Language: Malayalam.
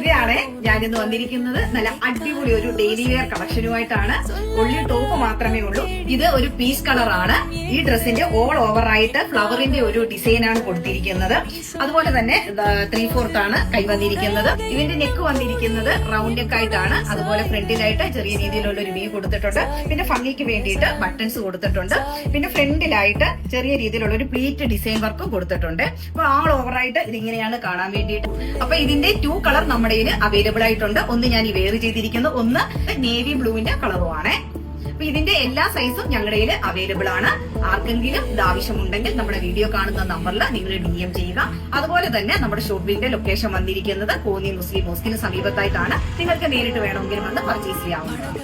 ഇവയാണ് ഞാനിന്ന് വന്നിരിക്കുന്നത്. നല്ല അടിപൊളി ഒരു ഡെയിലി വെയർ കളക്ഷനുമായിട്ടാണ്. ഒള്ളി ടോപ്പ് മാത്രമേ ഉള്ളൂ. ഇത് ഒരു പീസ് കളറാണ്. ഈ ഡ്രസ്സിന്റെ ഓൾ ഓവർ ആയിട്ട് ഫ്ലവറിന്റെ ഒരു ഡിസൈനാണ് കൊടുത്തിരിക്കുന്നത്. അതുപോലെ തന്നെ 3/4 ആണ് കൈ വന്നിരിക്കുന്നത്. ഇതിന്റെ നെക്ക് വന്നിരിക്കുന്നത് റൗണ്ട് നെക്ക് ആയിട്ടാണ്. അതുപോലെ ഫ്രണ്ടിലായിട്ട് ചെറിയ രീതിയിലുള്ള ഒരു വി കൊടുത്തിട്ടുണ്ട്. പിന്നെ ഭംഗിക്ക് വേണ്ടിയിട്ട് ബട്ടൺസ് കൊടുത്തിട്ടുണ്ട്. പിന്നെ ഫ്രണ്ടിലായിട്ട് ചെറിയ രീതിയിലുള്ള ഒരു പ്ലീറ്റ് ഡിസൈൻ വർക്കും കൊടുത്തിട്ടുണ്ട്. അപ്പൊ ആൾ ഓവർ ആയിട്ട് ഇതിങ്ങനെയാണ് കാണാൻ വേണ്ടിയിട്ട്. അപ്പൊ ഇതിന്റെ 2 കളർ നമ്മുടെ കയ്യിൽ അവൈലബിൾ ആയിട്ടുണ്ട്. ഒന്ന് ഞാൻ ഈ വെയർ ചെയ്തിരിക്കുന്നു, ഒന്ന് നേവി ബ്ലൂവിന്റെ കളറുമാണ്. അപ്പൊ ഇതിന്റെ എല്ലാ സൈസും ഞങ്ങളുടെ കയ്യിൽ അവൈലബിൾ ആണ്. ആർക്കെങ്കിലും ഇത് ആവശ്യമുണ്ടെങ്കിൽ നമ്മുടെ വീഡിയോ കാണുന്ന നമ്പറിൽ നിങ്ങൾ DM ചെയ്യുക. അതുപോലെ തന്നെ നമ്മുടെ ഷോപ്പിന്റെ ലൊക്കേഷൻ വന്നിരിക്കുന്നത് കോന്നി മുസ്ലിം മോസ്കിന് സമീപത്തായിട്ടാണ്. നിങ്ങൾക്ക് നേരിട്ട് വേണമെങ്കിലും വന്ന് പർച്ചേസ് ചെയ്യാവുന്നതാണ്.